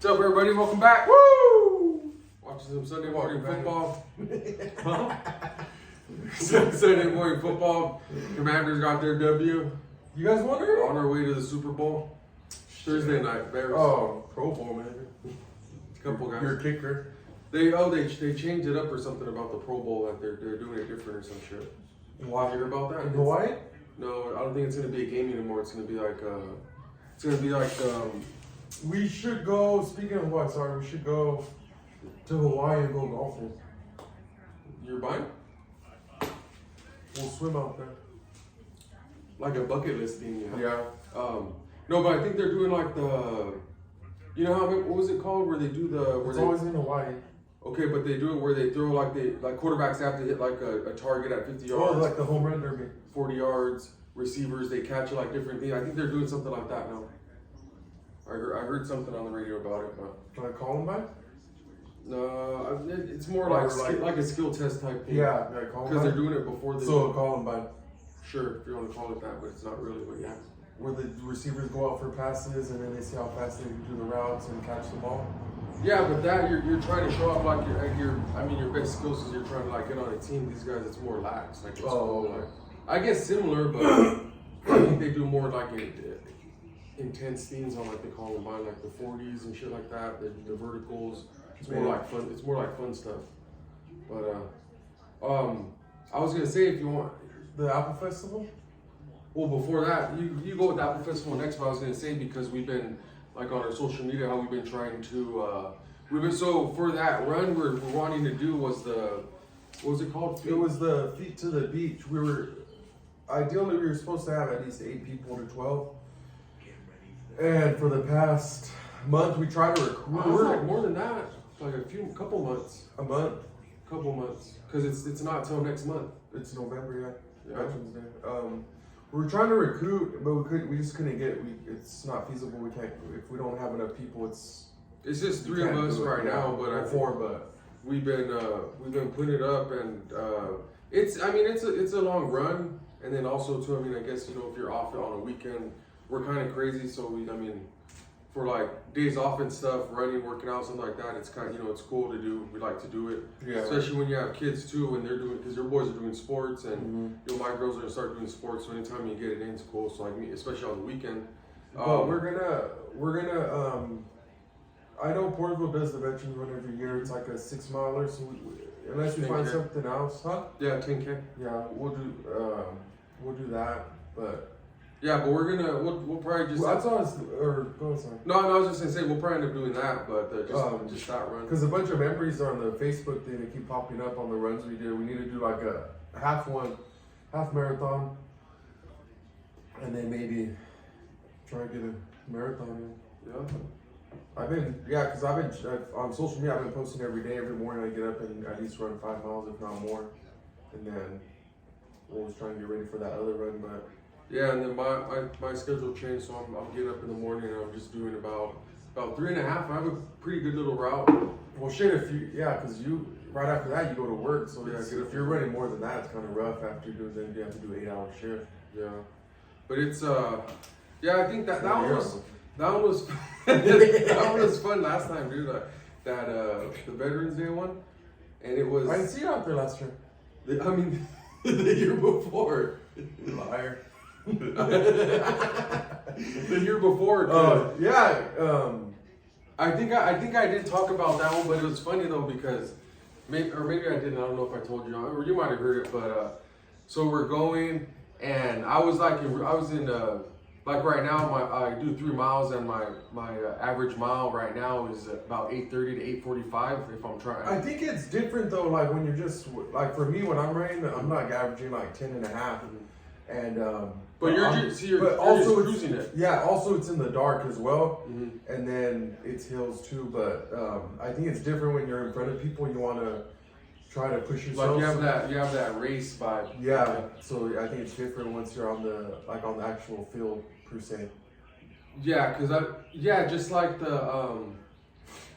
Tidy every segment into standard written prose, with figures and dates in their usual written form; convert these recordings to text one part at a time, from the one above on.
What's up, everybody? Welcome back. Woo! Watching some Sunday morning football. Sunday morning football. Commanders got their W. You guys won it? On our way to the Super Bowl. Thursday night, Bears. Oh, Pro Bowl, man. Couple guys. Your kicker. They changed it up or something about the Pro Bowl that they're doing it different or some shit. Why? You hear about that? In Hawaii? No, I don't think it's gonna be a game anymore. It's gonna be like We should go, speaking of what, we should go to Hawaii and go golfing. you're buying We'll swim out there. like a bucket list thing. Yeah. No, but I think they're doing like the, you know how, what was it called where they do the where It's they, always in Hawaii. okay, but they do it where they throw like quarterbacks have to hit like a target at 50 yards, Oh, like the home run derby. 40 yards. Receivers they catch it like different things. I think they're doing something like that now. I heard something on the radio about it, but Can I call him back? no, it's more Or like like- a skill test type thing. Yeah, I call him because they're back. doing it before they. So call him back. Sure, if you want to call it that, but it's not really. But yeah. Where the receivers go out for passes and then they see how fast they can do the routes and catch the ball. Yeah, but that you're trying to show off like your best skills is you're trying to like get on a team. These guys, it's more lax. Like it's Oh. like, I guess similar, but I think they do more like intense things on like they call them by like the 40s and shit like that. The verticals. It's more like fun. It's more like fun stuff. But I was gonna say if you want. The Apple Festival? Well, before that, you go with the Apple Festival next. But I was gonna say because we've been like on our social media, how we've been trying to. So for that run, we're wanting to do was the what was it called? It was the Feet to the Beach. Ideally we were supposed to have at least 8 people to 12. And for the past month we tried to recruit. It was like more than that, like couple months, A month. because it's not till next month. It's November, yeah. Yeah. Veterans Day. We were trying to recruit, but we just couldn't get. It's not feasible. We can't if we don't have enough people. It's just we 3 of can't us do it. right Yeah. now, but Or I think 4, but we've been putting it up, and it's a long run, and then also too, I guess if you're off on a weekend, we're kind of crazy, so for like days off and stuff, running, working out, something like that, it's kind of it's cool to do. We like to do it, yeah. especially when you have kids too, when they're doing because your boys are doing sports, and Mhm. my girls are gonna start doing sports, so anytime you get it in, it's cool. So like me, especially on the weekend. But we're gonna. I know Porterville does the veterans run every year. It's like a 6 miler. So unless we find 10K. something else, huh? Yeah, 10K. Yeah, we'll do that. But Yeah, but we'll probably just. I saw us an go ahead, sorry. No, I was just gonna say we'll probably end up doing that, but just that run. Because a bunch of memories are on the Facebook thing that keep popping up on the runs we did. We need to do like a half marathon, and then maybe try to get a marathon in. Yeah. Because I've been on social media. I've been posting every day, every morning. I get up and at least run 5 miles, if not more, and then we'll just try and get ready for that other run. But Yeah, and then my schedule changed, so I'm getting up in the morning and I'm just doing about 3.5. I have a pretty good little route. well, shit, because you right after that you go to work. So Yeah, if you're running more than that, it's kind of rough after you have to do 8-hour shift. Yeah, but it's I think that one was that one was fun last time, dude. The Veterans Day one, and it was. I didn't see you out there last year. The year before. Liar. The year before. I think I did talk about that one, but it was funny though because maybe I didn't. I don't know if I told you, or you might have heard it. But so we're going, and I was in like right now. I do 3 miles, and my average mile right now is about 8:30 to 8:45 if I'm trying. I think it's different though. Like when you're just like for me when I'm running, I'm like averaging like 10.5, and but you're also cruising it. Yeah. Also, it's in the dark as well, Mhm. and then it's hills too. But I think it's different when you're in front of people. You want to try to push yourself. Like you have that race vibe. Yeah. So I think it's different once you're on the actual field per se. Yeah, just like the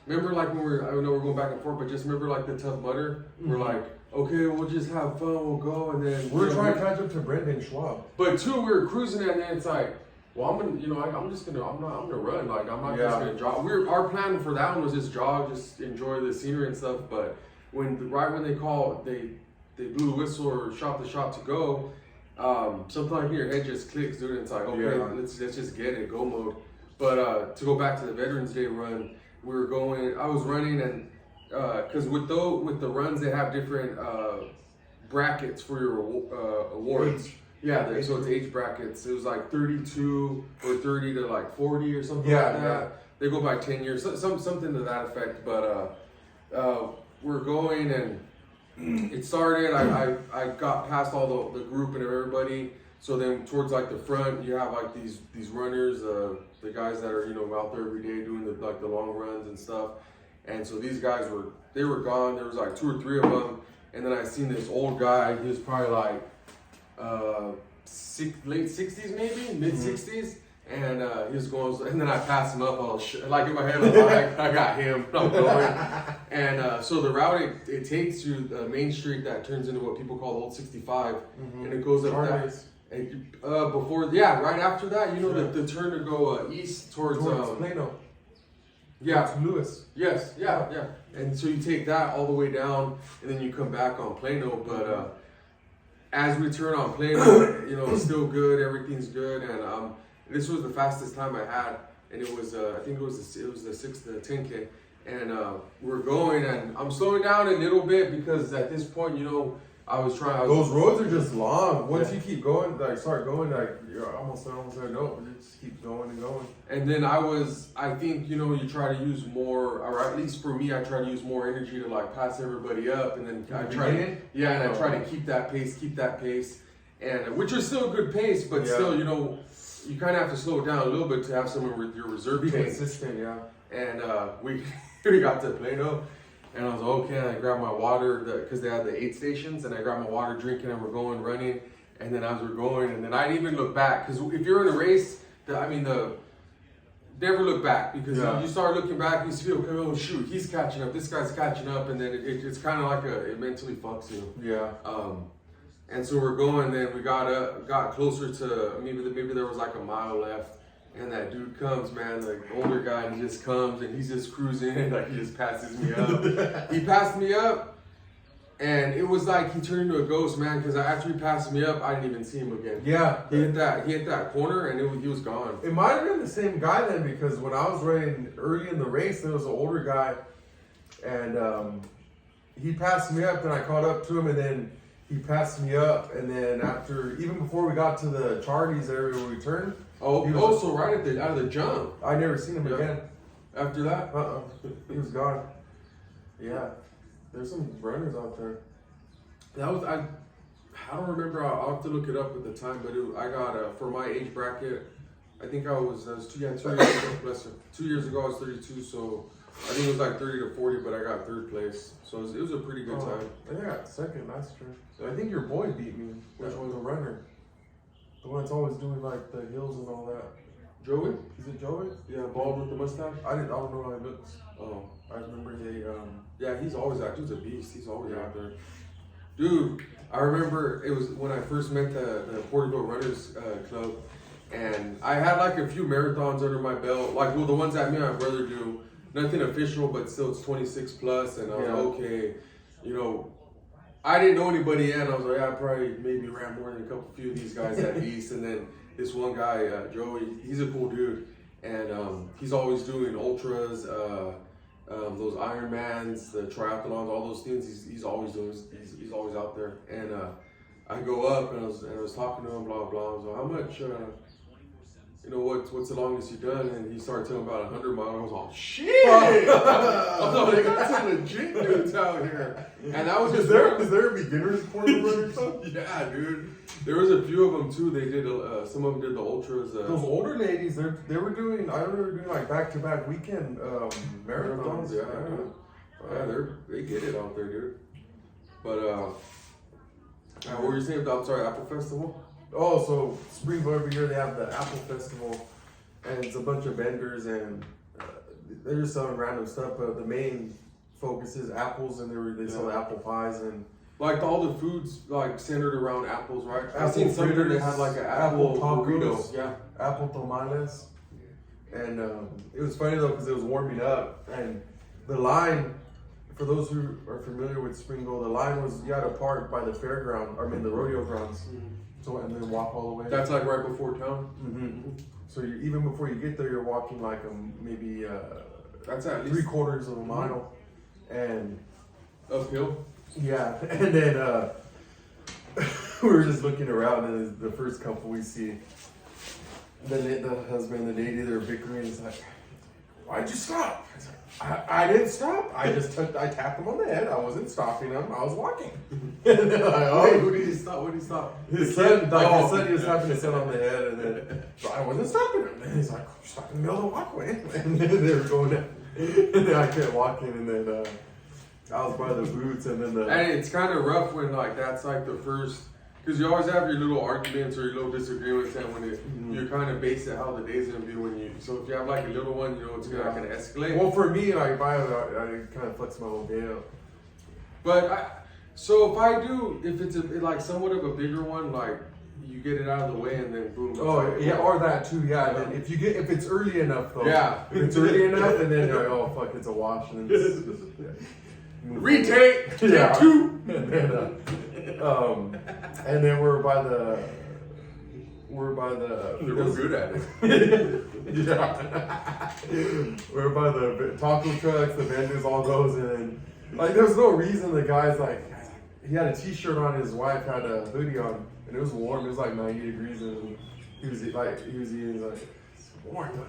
remember like when I know we're going back and forth, but just remember like the Tough Mudder. We're like, okay, we'll just have fun, we'll go, and then We're trying to catch up to Brendan Schwab. But 2, we were cruising it, and then it's like Well, I'm just gonna, I'm gonna run. Like, I'm not Yeah. just gonna jog. Our plan for that one was just jog, just enjoy the scenery and stuff. But right when they blew the whistle or shot the shot to go, something like in your head just clicks, dude. And it's like, okay, Yeah. let's just get it, go mode. But to go back to the Veterans Day run, I was running and because with the runs they have different brackets for your awards. Age. Yeah, so it's age brackets. It was like 32 or 30 to like 40 or something Yeah, like that. yeah. They go by 10 years, something to that effect. But we're going and it started. I got past all the group and everybody. So then towards like the front, you have like these runners, the guys that are out there every day doing the long runs and stuff. And so these guys were gone. There was like 2 or 3 of them. And then I seen this old guy. He was probably like late 60s, maybe mid 60s. And he was going. And then I passed him up. Like in my head, I got him. I'm going. And so the route it takes you Main Street that turns into what people call the Old 65, and it goes up that. And, right after that, the turn to go east towards Plano. Yeah. To Lewis. Yes, yeah. And so you take that all the way down, and then you come back on Plano. But as we turn on Plano, it's still good. Everything's good, and this was the fastest time I had, and it was I think it was the 10K, and we're going, and I'm slowing down a little bit because at this point, I was trying. Those roads are just long. Once you keep going, start going, you're almost there. No, it just keeps going and going. And then I think, you try to use more, or at least for me, I try to use more energy to like pass everybody up. And then I try to keep that pace. And which is still a good pace, but still, you kind of have to slow it down a little bit to have someone with your reserve Be tank. consistent, yeah. And we got to Plano. And I was like, okay, and I grabbed my water, because they had the 8 stations, and I grabbed my water drinking, and we're going, running. And then as we're going, and then I didn't even look back, because if you're in a race, never look back, because you start looking back, you see, okay, oh shoot, he's catching up, this guy's catching up, and then it's kind of like it mentally fucks you. Yeah. And so we're going, then we got closer to, maybe there was like a mile left. And that dude comes, man, the older guy, and he just comes and he's just cruising, like he just passes me up. He passed me up, and it was like he turned into a ghost, man, because after he passed me up, I didn't even see him again. Yeah. He hit that corner, and he was gone. It might have been the same guy then, because when I was running early in the race, there was an older guy, and he passed me up, and I caught up to him, and then he passed me up, and then even before we got to the Charlies area where we turned. So right out of the jump. I never seen him again. After that? He was gone. Yeah. There's some runners out there. I don't remember. I'll have to look it up at the time, but I got for my age bracket. I think I was 2 years ago. Bless her. 2 years ago I was 32, so I think it was like 30 to 40, but I got 3rd place, so it was a pretty good time. I think I got 2nd last year. So I think your boy beat me. Which was a runner. The one that's always doing like the hills and all that. Joey? Is it Joey? Yeah, bald with the mustache. I don't know how he looks. Oh, I remember he's always that dude's a beast. He's always out there. Dude, I remember it was when I first met the Porterville Runners Club, and I had like a few marathons under my belt. Like, the ones that me and my brother do. Nothing official, but still it's 26 plus, and I was like, okay, I didn't know anybody yet. I was like, I probably maybe ran more than a few of these guys at least. And then this one guy, Joey, he's a cool dude. And he's always doing ultras, those Ironmans, the triathlons, all those things. He's always doing. He's always out there. And I go up and I was talking to him, blah blah. I was like, how much? What's the longest you've done? And he started telling about 100 miles. I was all, shit! I thought they got some legit dudes out here. And that was is there a beginner's Porterville Runner Club? Yeah, dude. There was a few of them too. They did some of them did the ultras. Those older ladies, they were doing. I remember doing like back-to-back weekend marathons. Yeah, they get it out there, dude. But what were you saying about Apple Festival? Oh, so Springville every year they have the Apple Festival, and it's a bunch of vendors, and they're just selling random stuff. But the main focus is apples, and they sell apple pies and like all the foods like centered around apples, right? I've seen somewhere they had like an apple burrito. Yeah, apple tamales. And it was funny though because it was warming up, and the line, for those who are familiar with Springville, the line was you had to park by the fairground, the rodeo grounds, so and then walk all the way. That's like right before town. Mm-hmm. So even before you get there, you're walking like maybe That's at least 3/4 of a mile, and uphill. yeah, and then we were just looking around, and the first couple we see, the husband and the lady, they're bickering. It's like, why'd you stop? It's like, I didn't stop. I tapped him on the head. I wasn't stopping him. I was walking. And they're like, oh, Wait, who did he stop? What did he stop? his son, his son, he was tapping his son on the head, and then so I wasn't stopping him. And he's like, stop in the middle of the walkway. And then they were going down. And then I kept walking, and then I was by the boots, and then And it's kind of rough when like that's like the first, because you always have your little arguments or your little disagreements, and when you kind of base it how the day's gonna be when you. So if you have like a little one, you know it's not gonna escalate. Well, for me, like, I kind of flex my whole day out. But so if it's like somewhat of a bigger one, like you get it out of the way and then boom. Oh yeah, or that too. Yeah, and then if it's early enough though. Yeah. If it's early enough, and then you're like, oh fuck, it's a wash, and then it's just Retake, take Yeah. 2. And then we're by the. We're good at it. Yeah. We're by the taco trucks, the vendors, all those, and then, like, there's no reason the guy's like, he had a t-shirt on, his wife had a hoodie on, and it was warm, it was like 90 degrees, and he was eating, he's like, it's warm, but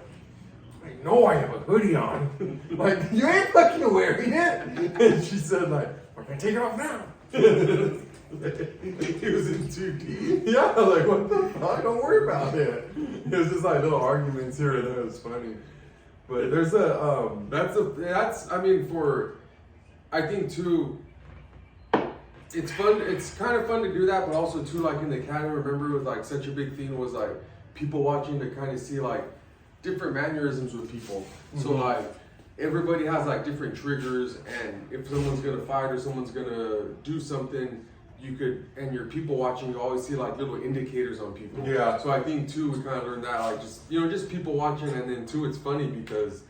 I know I have a hoodie on. Like, you ain't fucking wearing it. And she said, like, we're gonna take it off now. He was in too deep. Yeah, like, what the fuck? Don't worry about it. It was just like little arguments here and there. It was funny. But there's I think too, it's fun, it's kind of fun to do that, but also too, like in the academy, remember it was like such a big thing was like people watching to kind of see like different mannerisms with people. So like everybody has like different triggers, and if someone's gonna fight or someone's gonna do something, and your people watching, you always see like little indicators on people. Yeah. So I think too, we kind of learned that, like just people watching, and then too, it's funny because,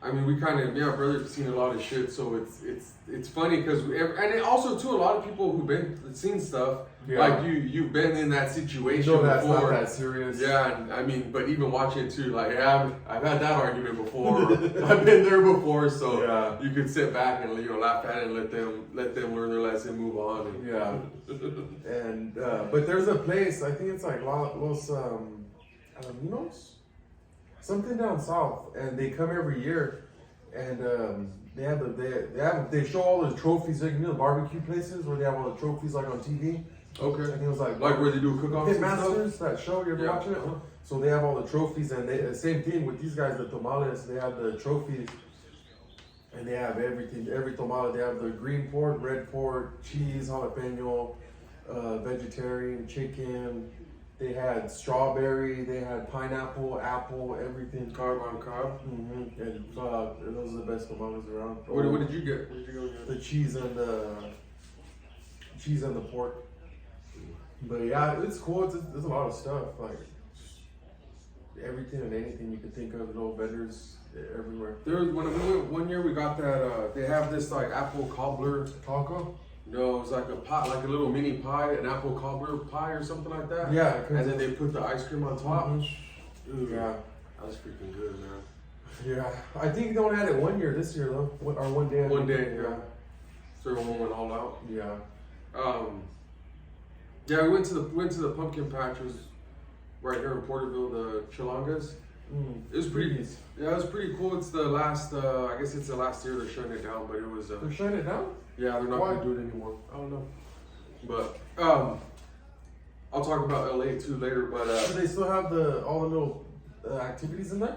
I mean, we kind of, brother's seen a lot of shit, so it's funny because, and it also too, a lot of people who've seen stuff, like you've been in that situation before. That's not that serious. Yeah, and I mean, but even watching it too, like, I've had that argument before. I've been there before, so you could sit back and laugh at it and let them learn their lesson, move on. And, yeah. And but there's a place, I think it's like Los Alaminos, something down south, and they come every year, and they show all the trophies, like, the barbecue places where they have all the trophies like on TV. Okay. I think it was like where they do cook-offs and stuff? Pitmasters, that show, you ever watching it? So they have all the trophies, and the same thing with these guys, the tamales, they have the trophies, and they have everything, every tamale. They have the green pork, red pork, cheese, jalapeno, vegetarian, chicken. They had strawberry, they had pineapple, apple, everything. Carb on carb. Mm-hmm. And those are the best tamales around. What did you get? What did you go get? The cheese and the pork. But yeah, it's cool. There's a lot of stuff, like everything and anything you could think of. Little vendors everywhere. There was when we went one year, we got that. They have this like apple cobbler Taco? No, it was like a pie, like a little mini pie, an apple cobbler pie or something like that. Yeah. And then they put the ice cream on top. Mm-hmm. Dude, Yeah. that was freaking good, man. Yeah. I think they only had it 1 year this year though, or 1 day. One day, yeah. So everyone went all out. Yeah. Yeah, we went to the pumpkin patches right here in Porterville, the Chilangas. It was pretty. Yeah, it was pretty cool. It's the last. I guess it's the last year they're shutting it down, but it was. They're shutting it down? Yeah, they're not Why? gonna do it anymore. I don't know. But I'll talk about LA too later. But Do they still have all the little activities in there?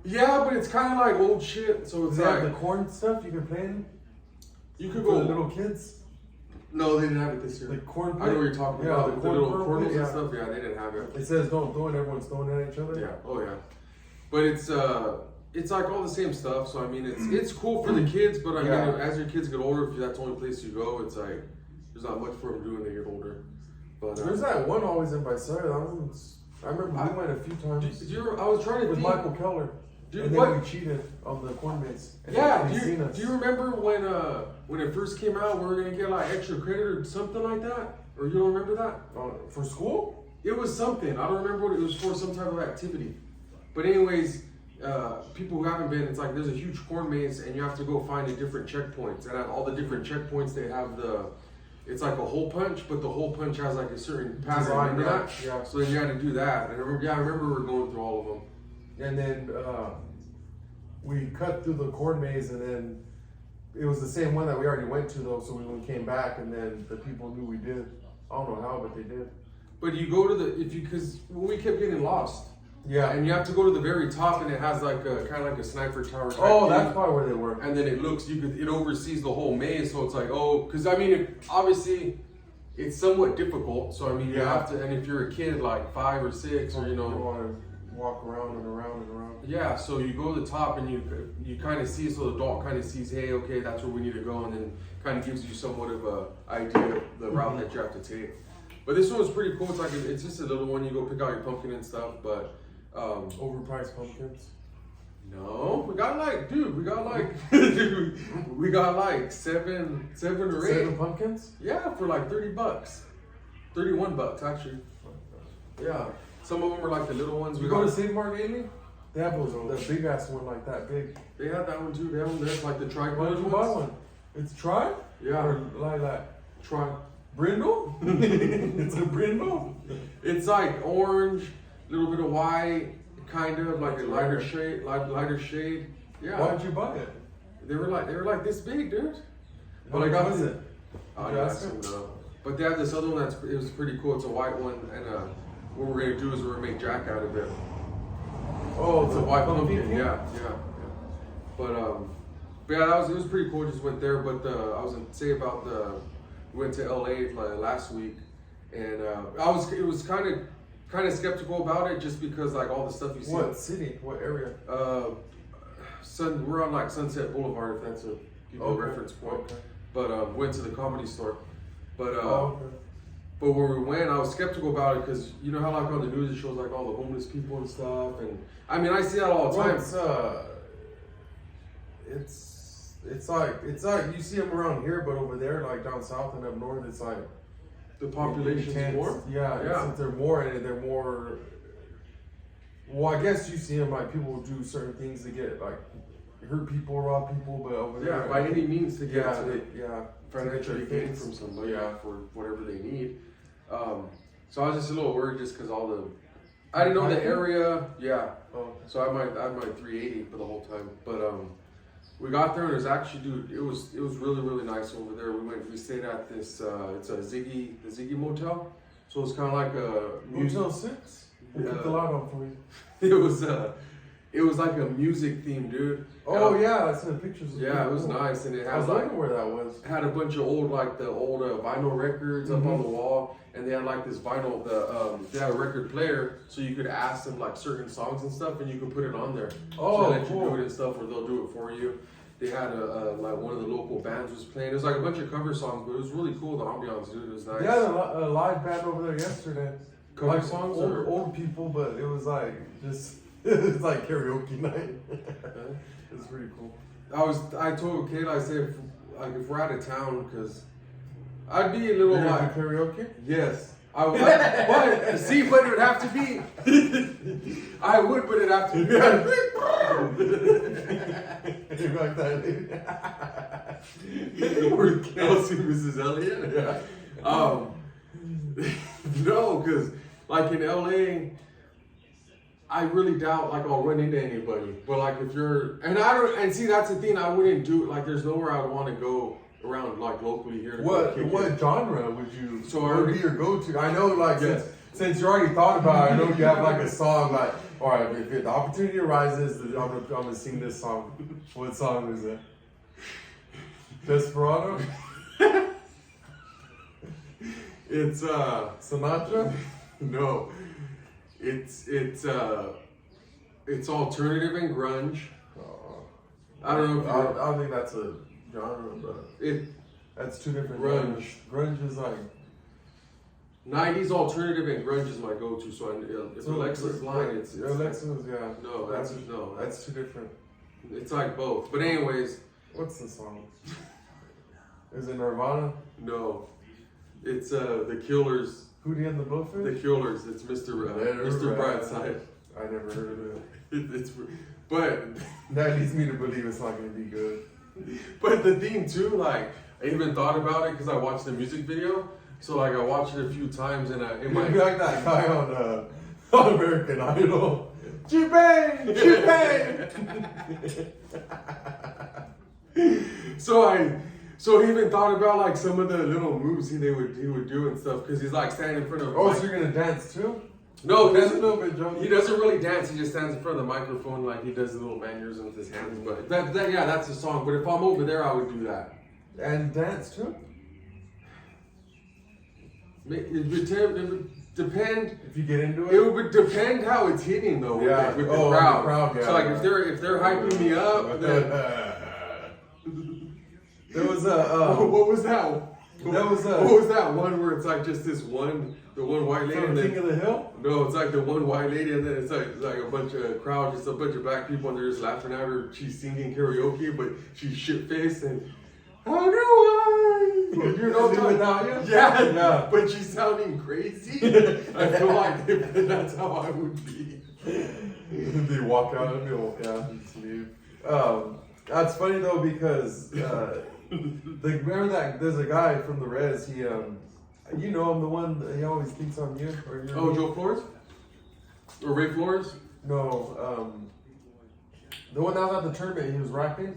yeah, but it's kind of like old shit. So Do it's they like have the corn stuff you can play in? you could For go. the little kids? No, they didn't have it this year. The corn I know what you're talking Yeah, about. the The little corn portals pit, and yeah. stuff. Yeah, they didn't have it. It says don't throw it, everyone's throwing it at each other. Yeah. Oh yeah. But it's like all the same stuff. So I mean, it's cool for the kids. But I Yeah. mean, as your kids get older, if that's the only place you go, it's like there's not much for them to do when they get older. But There's that one always in Visalia. I remember we went a few times I was trying to with think. Michael Keller. Dude, And what? then we cheated on the corn maze. And Yeah, they do seen you, us. do you remember when it first came out, we were gonna get like extra credit or something like that? Or you don't remember that? For school? It was something. I don't remember what it was for. Some type of activity. But anyways, people who haven't been, it's like there's a huge corn maze, and you have to go find the different checkpoints. And at all the different checkpoints, they have it's like a hole punch, but the hole punch has like a certain pattern. Design, Remember that? yeah. So then you had to do that. And I remember we were going through all of them. And then we cut through the corn maze, and then it was the same one that we already went to though. So we came back, and then the people knew we did. I don't know how, but they did. But you go to because we kept getting lost. Yeah. And you have to go to the very top, and it has like a kind of like a sniper tower. Type Oh, thing. that's probably where they were. And then it oversees the whole maze, so it's like, because I mean, obviously, it's somewhat difficult. So I mean, you Yeah. have to, and if you're a kid like 5 or 6, or You want to walk around and around and around. yeah, so you go to the top and you kind of see, so the dog kind of sees, hey, okay, that's where we need to go, and then kind of gives you somewhat of a idea of the route that you have to take. But this one was pretty cool. It's just a little one. You go pick out your pumpkin and stuff, but. Overpriced pumpkins. No, we got like seven or eight. 7 pumpkins? Yeah, for like $30, $31 actually. Yeah, some of them were like the little ones. We go to St. Mark lately? They have the big ass one like that big. They had that one too. They have them there, like the Why tricolor did you ones. buy one? It's Tri? Yeah, Or lilac? try. Brindle? It's a brindle? It's like orange, a little bit of white, kind of like a lighter shade, lighter shade. Yeah. Why'd you buy it? They were like this big, dude. What I got was the- it? Oh, Did you yeah, ask him? no. But they have this other one it was pretty cool. It's a white one, and what we're gonna do is we're gonna make Jack out of it. Oh, It's a white pumpkin. pumpkin? Yeah. But yeah, it was pretty cool. Just went there. But I was gonna say about we went to LA last week, and it was kind of skeptical about it just because like all the stuff you see. What city? What area? We're on like Sunset Boulevard, if that's a reference point. Okay. But went to the Comedy Store. But Okay. but when we went, I was skeptical about it because you know how like on the news it shows like all the homeless people and stuff, and I mean I see that all the time. It's like you see them around here, but over there, like down south and up north, it's like The population's intense. more. Yeah, Yeah. Since they're more and they're more. Well, I guess you see them like people do certain things to get like hurt people, rob people, but over there, Yeah, by any means to get yeah, to yeah, financial to get gain things. from somebody Yeah. for whatever they need. So I was just a little worried just because I didn't know the area. Yeah, Oh, so I had my 380 for the whole time. But we got there and it was actually, dude, it was really really nice over there. We stayed at this it's the Ziggy Motel. So it's kind of like a Motel 6. We'll put the light on for you. it was like a music theme, dude. Oh yeah, I seen the pictures. Yeah, it was nice, and it I had was like wondering where that was. had a bunch of old vinyl records up on the wall, and they had like this vinyl they had a record player, so you could ask them like certain songs and stuff, and you could put it on there. Oh, so they let cool. you do it and stuff, or they'll do it for you. They had like one of the local bands was playing. It was like a bunch of cover songs, but it was really cool. The ambiance, dude, it was nice. They had a live band over there yesterday. Cover Like songs old, or old people, but it was like just it's like karaoke night. It's pretty cool. I told Kayla, I said if we're out of town, because I'd be a little You're gonna like do karaoke? yes. I would, but see, but it would have to be. I would, but it'd have to be. You like that? We're Kelsey, Mrs. Elliott. Yeah. No, because like in LA, I really doubt like I'll run into anybody. But like if you're, and see that's the thing, I wouldn't do it. Like there's nowhere I'd want to go around like locally here. To go kick it. What genre would you? So what would be your go-to? I know, like Yes. since you already thought about it, I know you have like a song. Like, all right, if the opportunity arises, I'm gonna sing this song. What song is it? Desperado? It's Sinatra? no, it's alternative and grunge. I don't know. I don't think that's a genre, but It that's two different Grunge. genres. Grunge is like 90s alternative and grunge is my go-to. So if So, Alexa's lying, it's Alexa's, yeah. no, That's too different. it's like both. But anyways, What's the song? Is it Nirvana? no, it's the Killers. Hootie and the Blowfish? The Killers. It's Mr. Mr. Brightside. I never heard of it. It's but That leads me to believe it's not gonna be good. but the theme too, like I even thought about it because I watched the music video. So like I watched it a few times and in You'd my be like that guy on American Idol. G-Bang! G-Bang! So I even thought about like some of the little moves he would do and stuff because he's like standing in front of. Oh, so you're gonna dance too? No, That's a little bit joke. he doesn't really dance. He just stands in front of the microphone like he does the little mannerisms with his hands. But that's the song. But if I'm over there, I would do that. And dance too? It would depend. If you get into It would depend how it's hitting though. Yeah. With the Oh, crowd. the crowd, yeah, So like yeah. if they're hyping me up, then There was a what was that? That was a- What was that one where it's like just the one white lady and King then of the Hill? no, it's like the one white lady and then it's like a bunch of crowd, just a bunch of black people and they're just laughing at her. She's singing karaoke, but she's shit faced and how do I? You know, Live Without You? Yeah, Yeah. but she's sounding crazy. I feel like that's how I would be. They walk out and go, yeah, just leave. That's funny though because remember that there's a guy from the Res. He you know him, the one that he always thinks on you. Or you're Oh, Joe Flores or Ray Flores? No, the one that was at the tournament. He was rapping.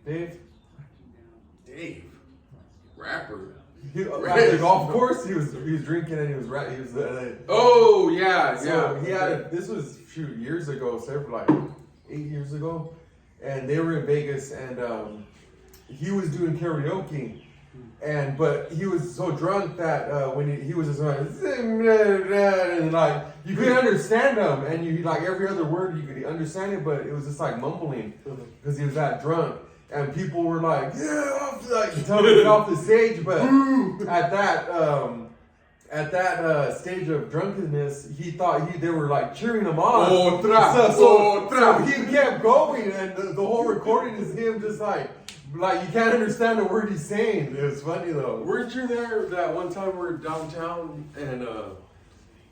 Dave. Rapper. He, at the golf course, he was drinking and he was rapping. He was Oh yeah, So yeah. he had this was years ago, several like 8 years ago, and they were in Vegas and he was doing karaoke, but he was so drunk that when he was just like and like you couldn't understand him, and you like every other word you could understand it, but it was just like mumbling because he was that drunk. And people were like, yeah, like telling him to get off the stage, but at that stage of drunkenness, he thought they were like cheering him on. So he kept going, and the whole recording is him just like you can't understand a word he's saying. It was funny though. Weren't you there that one time we were downtown and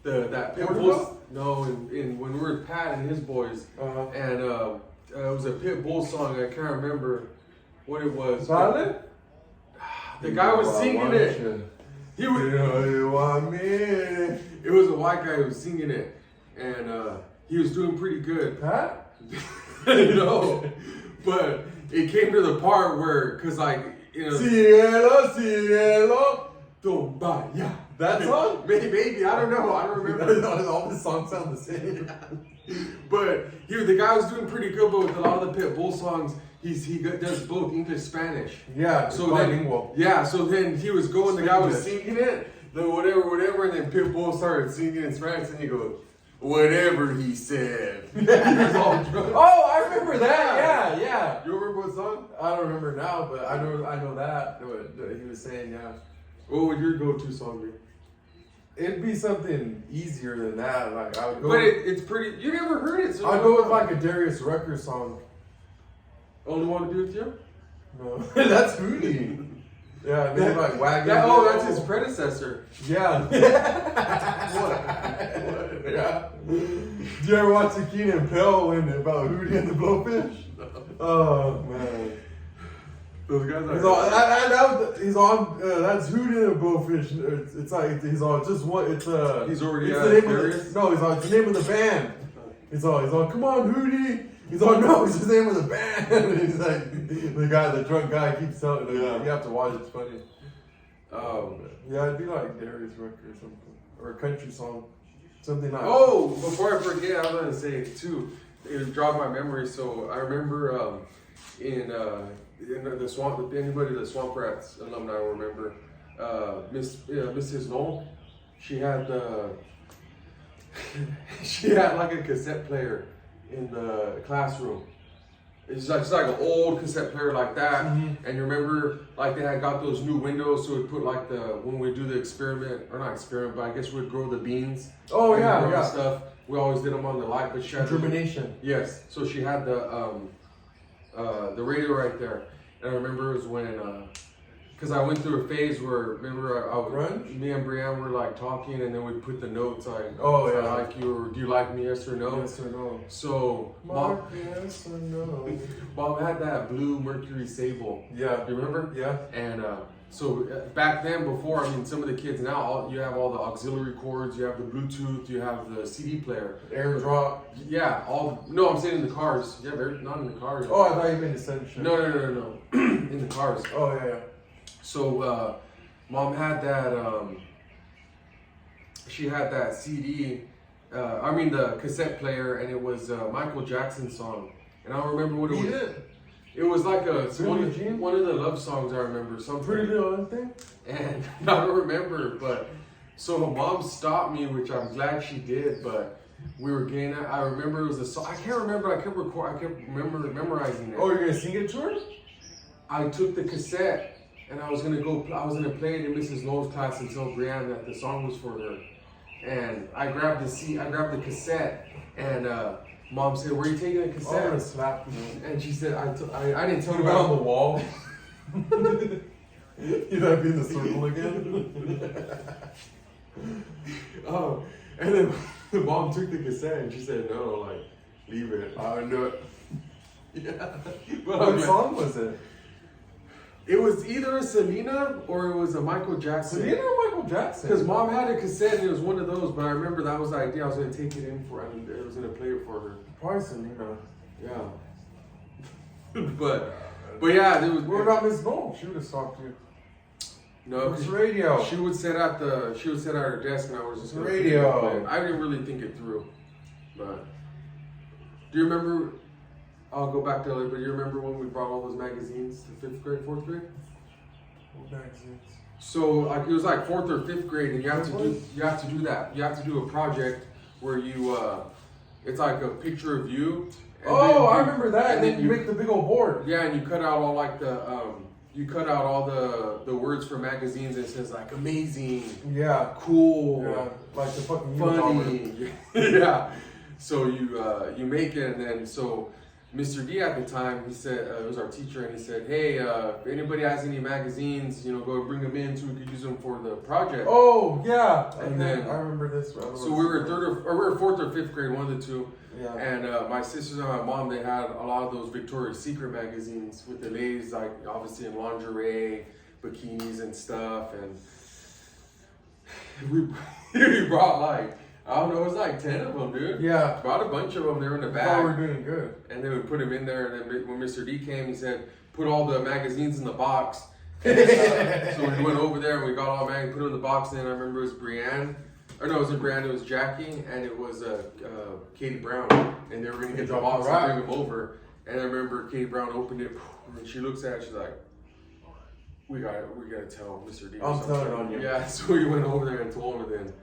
that pit Porterville? bull? No, in when we were with Pat and his boys, and it was a pit bull song. I can't remember what it was. Silent? The guy was singing it. He was. You want me? It was a white guy who was singing it, and he was doing pretty good. Pat? No, but it came to the part where, cause like Cielo, cielo, Tumba, yeah. that song? Maybe I don't know. I don't remember. All the songs sound the same. But the guy was doing pretty good. But with a lot of the pit bull songs, he does both English Spanish. Yeah, So bilingual. so then he was going. The guy was Spanglish. singing it. The whatever, and then Pitbull started singing in Spanish, and he goes, "Whatever he said." He was all drunk. Oh, I remember that. Yeah. You remember what song? I don't remember now, but I know that. What he was saying, yeah. What would your go-to song be? It'd be something easier than that. Like I would go. But it's pretty. You never heard it. So I'd go with like a Darius Rucker song. Only Want to Be With You? No, that's Hootie. Yeah, maybe like Wagon. That's his predecessor. Yeah. What? Yeah. Do you ever watch the Keenan and Peele when about Hootie and the Blowfish? Oh man. Those guys are. He's on. That's Hootie and the Blowfish. It's like he's on just one. It's He's already it's the name of Darius? the, no. He's on. It's the name of the band. He's on. Come on, Hootie. He's on. No, it's the name of the band. He's like the drunk guy keeps telling him. Yeah. You have to watch it. It's funny. Yeah, it'd be like Darius Rucker or something, or a country song, something like. Oh, before I forget, I was gonna say too. It jogged my memory. So I remember in the swamp. Anybody the Swamp Rats alumni will remember Mrs. Knoll. She had she had like a cassette player in the classroom, It's like an old cassette player like that. Mm-hmm. And you remember, like they had got those new windows, so we'd put like when we do the experiment, or not experiment, but I guess we'd grow the beans. Oh and yeah, grow yeah. Stuff. We always did them on the light, but she had Germination. Yes. So she had the radio right there, and I remember it was when, because I went through a phase where, remember, me and Brianne were like talking, and then we'd put the notes like, oh I yeah, like you, or do you like me, yes or no? Yes or no. So Mom, yes or no. Mom had that blue Mercury Sable. Yeah. You remember? Yeah. And so back then, before, I mean, some of the kids now, you have all the auxiliary cords, you have the Bluetooth, you have the CD player. AirDrop. Yeah, no, I'm saying in the cars. Yeah, they're not in the cars. Oh, I thought you meant essential. No. In the cars. Oh yeah. So, Mom had that, she had that CD, the cassette player, and it was a Michael Jackson song. And I don't remember what it was. It was like one of the love songs I remember. Something. Pretty Little Thing? And I don't remember, but so Mom stopped me, which I'm glad she did, but we were getting it. I remember it was a song. I can't remember. I kept memorizing it. Oh, you're gonna sing it to her? I took the cassette and I was gonna play it in Mrs. Lowe's class and tell Brianne that the song was for her. And I grabbed the cassette, and Mom said, "Where are you taking the cassette?" I'm gonna slap you. And she said, "I didn't tell Put her." it on the wall. You gotta be in the circle again. Oh, and then Mom took the cassette and she said, "No, like, leave it." I knew it. Yeah. What song was it? It was either a Selena or it was a Michael Jackson. Selena or Michael Jackson? Because Mom had a cassette and it was one of those, but I remember that was the idea. I was going to take it in for her and I was going to play it for her. Probably Selena. Yeah. but yeah, there was. What about Miss Bowl? She would have talked to you. No, it's radio. She would sit at her desk and I was just gonna radio. I didn't really think it through. But do you remember? I'll go back to LA, but do you remember when we brought all those magazines to 5th grade, 4th grade? What magazines? So like it was like 4th or 5th grade, and you have to do that. You have to do a project where you it's like a picture of you. And I remember that. And then you make the big old board. Yeah, and you cut out all like the words for magazines, and it says like amazing. Yeah. Cool. Yeah. Like the fucking funny. Yeah. So you make it, and then so Mr. D at the time, he said, it was our teacher, and he said, "Hey, if anybody has any magazines, go bring them in so we could use them for the project." Oh yeah. And then I remember this. So we were 4th or 5th grade, one of the two. Yeah. And my sisters and my mom, they had a lot of those Victoria's Secret magazines with the ladies, like obviously in lingerie, bikinis and stuff. And we brought like, I don't know, it was like 10 of them, dude. Yeah. Brought a bunch of them. They were in the I bag. thought we were doing good. And then we put them in there. And then when Mr. D came, he said, "Put all the magazines in the box." And, so we went over there and we got all the magazines, put them in the box. And then I remember it was Brianne. Or no, it wasn't Brianne, it was Jackie, and it was Katie Brown. And they were going to get the box and bring them over. And I remember Katie Brown opened it, and she looks at it, she's like, we gotta tell Mr. D. I'm telling on you. Yeah, so we went over there and told him, and then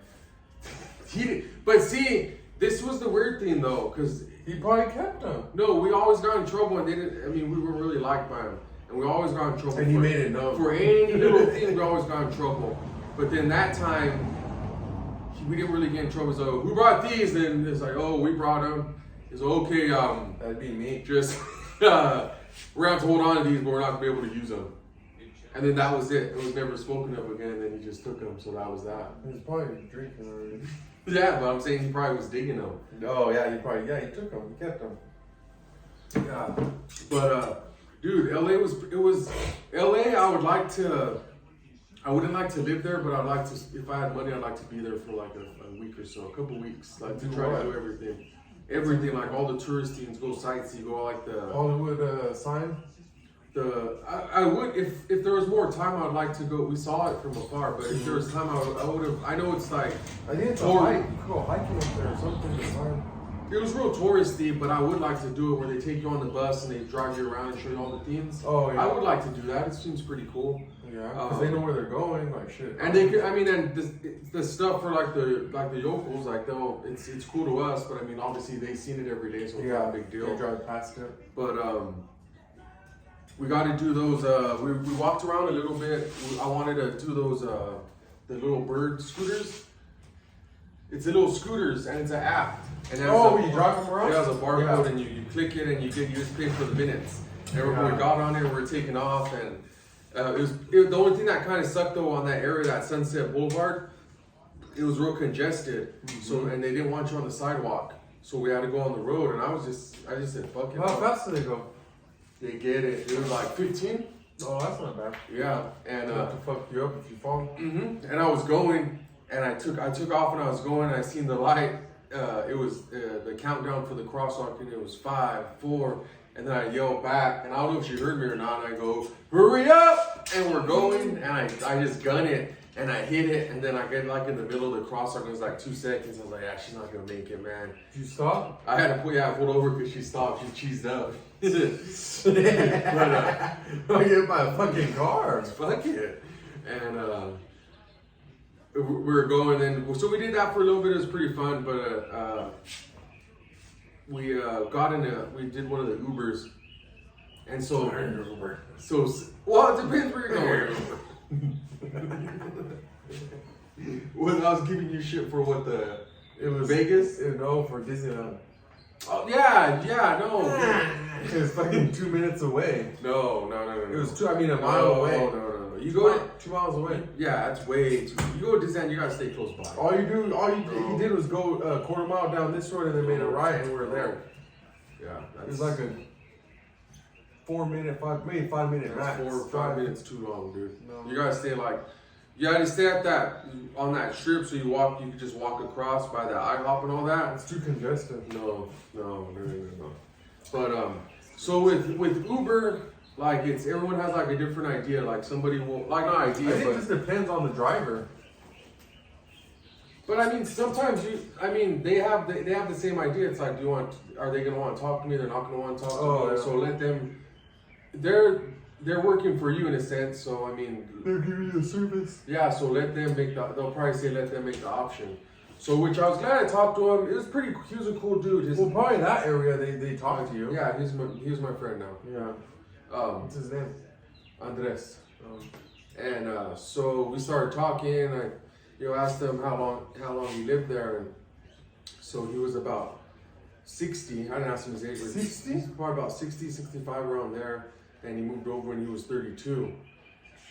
but see, this was the weird thing though, because he probably kept them. No, we always got in trouble, and we weren't really liked by him. And we always got in trouble. And he made it known. For any little thing, we always got in trouble. But then that time, we didn't really get in trouble. So who brought these? Then it's like, oh, we brought them. It's okay. That'd be me. Just we're gonna have to hold on to these, but we're not gonna be able to use them. And then that was it. It was never spoken of again. And then he just took them. So that was that. He was probably drinking already. Yeah, but I'm saying he probably was digging them. Oh yeah, he took them. He kept them. Yeah, but dude, LA was LA. I wouldn't like to live there, but I'd like to. If I had money, I'd like to be there for like a week or so, a couple weeks, like to try to do everything, like all the tourist teams, go sightsee, go like the Hollywood sign. I would if there was more time, I'd like to go. We saw it from afar, but if there was time, I would have. I know it's like I think it's a hike. You could go hiking up there or something. The sign. It was real touristy, but I would like to do it where they take you on the bus and they drive you around and show you all the things. Oh yeah. I would like to do that. It seems pretty cool. Yeah, because they know where they're going, like shit. And they could, I mean, and the stuff for like the yokels, like it's cool to us, but I mean, obviously they've seen it every day, so it's not a big deal. They drive past it. But we got to do those. We walked around a little bit. I wanted to do those the little bird scooters. It's the little scooters, and it's an app. And you drive them around? Yeah, it has a barcode, and you click it, and you just pay for the minutes. And we got on it, we were taking off, and the only thing that kind of sucked though on that area, that Sunset Boulevard, it was real congested. Mm-hmm. So, and they didn't want you on the sidewalk, so we had to go on the road. And I just said, fuck it. How fast do they go? They get it. It was like 15. Oh, that's not bad. Yeah, and Not to fuck you up if you fall. and I was going, and I took off, and I was going, and I seen the light. It was the countdown for the crosswalk, and it was 5, 4, and then I yelled back, and I don't know if she heard me or not. And I go, "Hurry up!" And we're going, and I just gun it, and I hit it, and then I get like in the middle of the crosswalk. It was like 2 seconds. I was like, "Yeah, she's not gonna make it, man." Did you stop? I had to I pulled over because she stopped. She cheesed up. I get my fucking car. Fuck it. And we were going, and so we did that for a little bit. It was pretty fun, but we we did one of the Ubers, and so well, it depends where you're going. When I was giving you shit for what It was Vegas? No, for Disneyland. Oh yeah, no. It was fucking 2 minutes away. No. It was a mile away. No. You go 2 miles away. yeah, that's way too. You go to Disneyland, you gotta stay close by. All you did was go a quarter mile down this road and then made a right and we were there. Yeah, It was like a 5 minute max. 4 or 5 minutes too long, dude. No. You gotta stay you gotta stay on that strip so you can just walk across by the IHOP and all that. It's too congested. No. But so with Uber, like everyone has like a different idea. Like somebody will not I idea, think but it just depends on the driver. But I mean, sometimes they have the same idea. It's like, are they gonna want to talk to me? They're not gonna want to talk to me. Yeah. So let them. They're working for you in a sense. So I mean, They're giving you a service. yeah. So let them they'll probably say let them make the option. So which I was glad I talked to him. It was he was a cool dude. Well, probably that area they talk to you. Yeah, he's my friend now. Yeah. What's his name? Andres. And so we started talking. I asked him how long he lived there, and so he was about 60. I didn't ask him his age. 60? He's probably about 60, 65 around there, and he moved over when he was 32.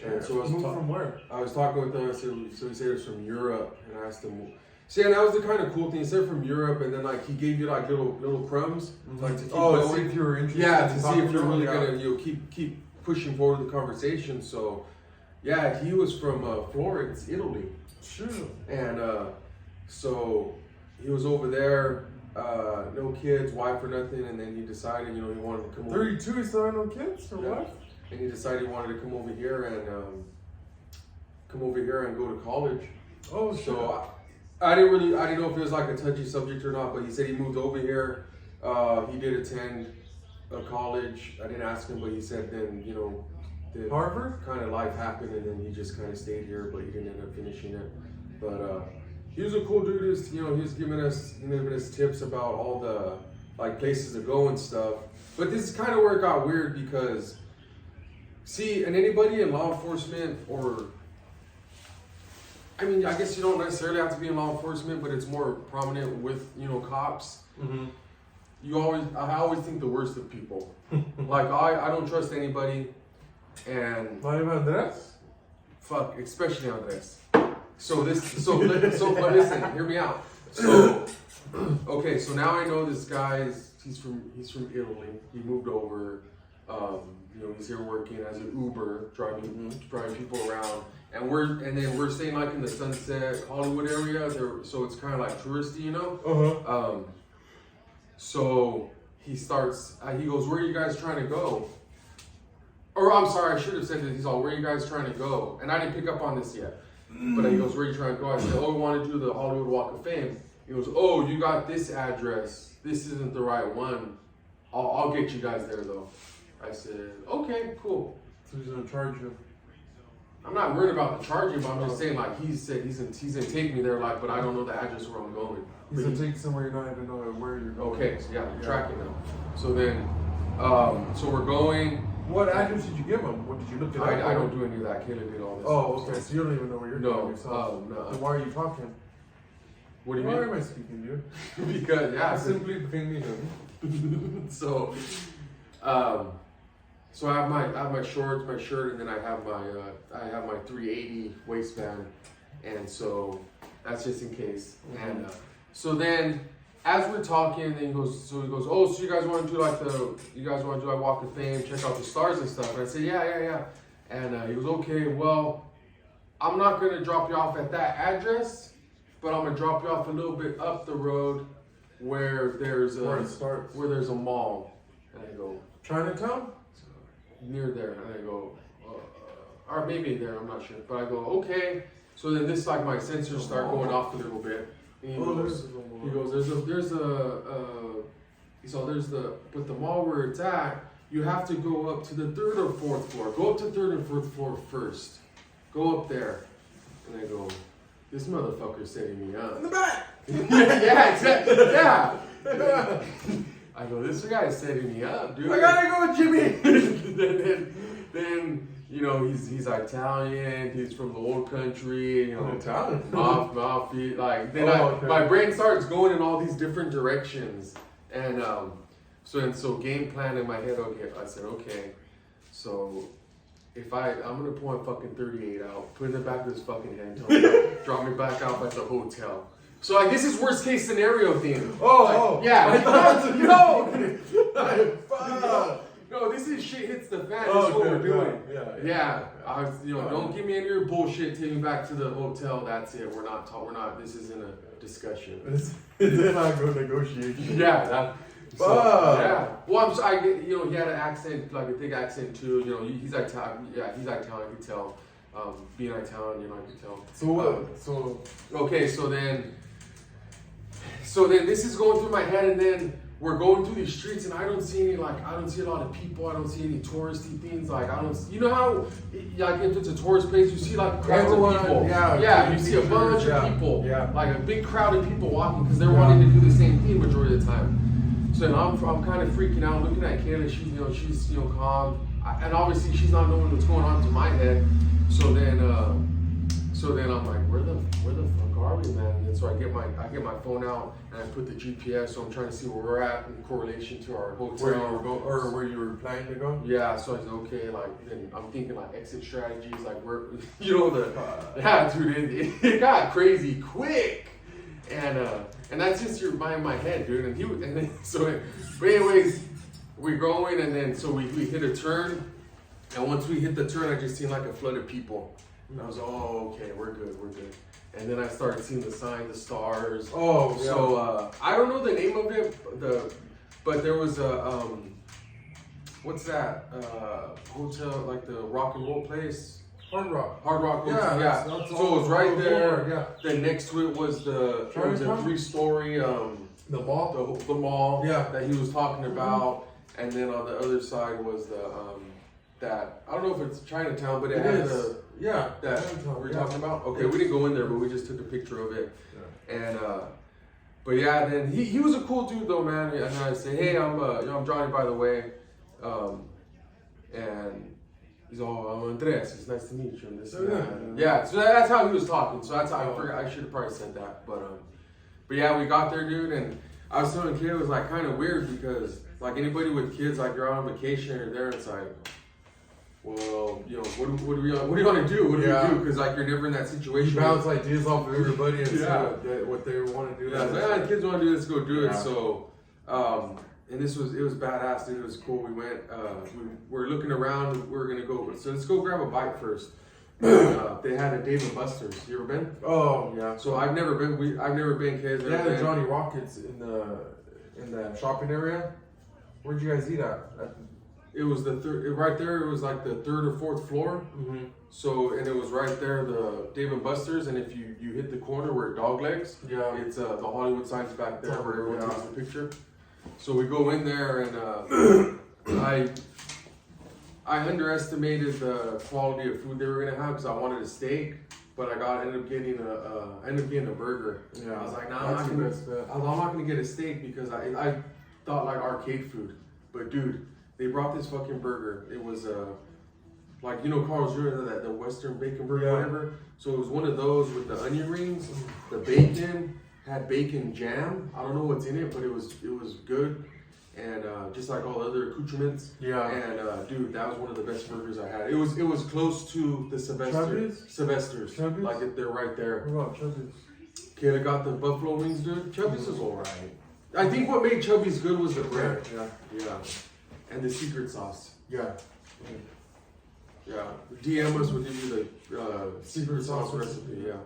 And so Moved from where? I was talking with him. So he said it was from Europe, and I asked him. See, and that was the kind of cool thing. He said from Europe, and then like he gave you like little crumbs, like to keep going. To see if you were interested. Yeah, to in see talking if you're to him, really gonna keep pushing forward the conversation. So, yeah, he was from Florence, Italy, Sure. and so he was over there, no kids, wife or nothing, and then he decided, he wanted to come over. 32, he still had no kids or what? And he decided he wanted to come over here and go to college. Oh, shit. So I didn't know if it was like a touchy subject or not, but he said he moved over here. He did attend a college. I didn't ask him, but he said then, Harvard? kind of life happened, and then he just kind of stayed here, but he didn't end up finishing it. But he was a cool dude. He was giving us tips about all the like places to go and stuff. But this is kind of where it got weird because, see, and anybody in law enforcement or I mean, I guess you don't necessarily have to be in law enforcement, but it's more prominent with cops. Mm-hmm. I always think the worst of people. Like I don't trust anybody, and Not even Andres? fuck, especially Andres. But listen, hear me out. So, okay, so now I know this guy. He's from Italy. He moved over. He's here working as an Uber, driving people around. And then we're staying like in the Sunset Hollywood area. So it's kind of like touristy, Uh-huh. So he starts. He goes, "Where are you guys trying to go?" Or I'm sorry, I should have said that. He's all, "Where are you guys trying to go?" And I didn't pick up on this yet. But he goes, "Where are you trying to go?" I said, "Oh, we want to do the Hollywood Walk of Fame." He goes, "Oh, you got this address. This isn't the right one. I'll get you guys there though." I said, "Okay, cool." So he's gonna charge you. I'm not worried about the charging, but I'm just saying like he said he's gonna take me there, like, but I don't know the address where I'm going. He's gonna take you somewhere you don't even know where you're going. Okay, so yeah, I'm tracking them. So then, so we're going. What address did you give him? What did you look at? I don't do any of that. Kayla did all this. Oh, stuff, okay. So you don't even know where you're going yourself. No. Then why are you talking? What do you Why mean? am I speaking to you? Because yeah, Simply ping me. so, so I have my shorts, my shirt, and then I have my 380 waistband, and so that's just in case. Mm-hmm. And so then, as we're talking, then he goes, oh, so you guys want to do like Walk of Fame, check out the stars and stuff? And I say, yeah. And he goes, okay, well, I'm not gonna drop you off at that address, but I'm gonna drop you off a little bit up the road where there's a mall. And I go, Chinatown? near there. And I go, or maybe there, I'm not sure. But I go, okay. So then this, like, my sensors start going off a little bit. And he goes, but the mall where it's at, you have to go up to the 3rd or 4th floor. Go up to 3rd and 4th floor first. Go up there. And I go, this motherfucker's setting me up. In the back! Yeah, exactly. Yeah. I go, this guy's setting me up, dude. I gotta go, Jimmy! then you know, he's Italian. He's from the old country. You know, Italian. mafia. Like then, okay. my brain starts going in all these different directions, and so game plan in my head. Okay, I said okay, so. If I'm gonna pull my fucking 38 out, put it in the back of his fucking head, tell him, drop me back off at the hotel. So like this is worst case scenario thing. Yeah. I thought No, this is shit hits the fan. That's what we're doing. Yeah. I was, don't give me any of your bullshit. Take me back to the hotel. That's it. We're not. This isn't a discussion. Then I go negotiation. Yeah. Fuck. Yeah. Well, I get, he had an accent, like a thick accent too. He's Italian. Yeah, he's Italian. I could tell. Being Italian, I could tell. So what? Okay, so then this is going through my head, and then we're going through these streets, and I don't see a lot of people. I don't see any touristy things. Like how, like if it's a tourist place, you see like crowds of people. Yeah, you see a bunch of people. Yeah. Like a big crowd of people walking because they're wanting to do the same thing majority of the time. So then I'm kind of freaking out, looking at Kayla. She's calm, and obviously she's not knowing what's going on to my head. So then I'm like, where the fuck are we, man? And so I get my phone out and I put the GPS. So I'm trying to see where we're at in correlation to our hotel. Where you were planning to go? Yeah. So I said, okay, like then I'm thinking like exit strategies, like where, yeah, dude, it got crazy quick. And that's just your mind in my head, dude. But anyways, we're going, and then so we hit a turn, and once we hit the turn, I just seen like a flood of people, and I was okay, we're good. And then I started seeing the sign, the stars. Oh, yeah. So I don't know the name of it, but there was a what's that hotel, like the rock and roll place. Hard Rock. Hotel, yeah. So it was right there. Yeah. Then next to it was the 3-story the mall. The mall. Yeah. That he was talking about, and then on the other side was the that I don't know if it's Chinatown, but it has that we're talking about. Okay, we didn't go in there, but we just took a picture of it. Yeah. And but yeah, then he was a cool dude though, man. And I say, hey, I'm Johnny, by the way, and. He's all, I'm Andres. It's nice to meet you. And this and that. Yeah, so that's how he was talking. So that's how I should have probably said that. But yeah, we got there, dude. And I was telling Kayla, it was like kind of weird because like anybody with kids, like you're on vacation or there, it's like, well, what do you want to do? What do you do? Because like you're never in that situation. You bounce ideas off of everybody and see what they want to do. Yeah, kids want to do this, go do it. So, and it was badass, dude. It was cool. We went, we're looking around. We're gonna go. So let's go grab a bite first. They had a Dave and Buster's. You ever been? Oh yeah. So I've never been. I've never been. Kids. They had the Johnny Rockets in the shopping area. Where'd you guys eat at? It was the third. Right there. It was like the 3rd or 4th floor. Mm-hmm. So and it was right there, the Dave and Buster's. And if you hit the corner where Dog Legs, it's the Hollywood signs back there where everyone takes the picture. So we go in there and I underestimated the quality of food they were gonna have because I wanted a steak, but ended up getting a burger. Yeah, I was like, that's the best bet. I'm not gonna get a steak because I thought like arcade food, but dude, they brought this fucking burger. It was like Carl's Jr. the Western bacon burger, Yeah. whatever. So it was one of those with the onion rings, the bacon had bacon jam. I don't know what's in it, but it was good. And just like all the other accoutrements. Yeah. And dude, that was one of the best burgers I had. It was close to the Sylvester's. Chubby's? Like they're right there. What about Chubby's? Kid, I got the buffalo wings, dude. Chubby's is alright. I think what made Chubby's good was the bread. Yeah. And the secret sauce. Yeah. Yeah. DM us, we'll give you the secret sauce recipe. Yeah.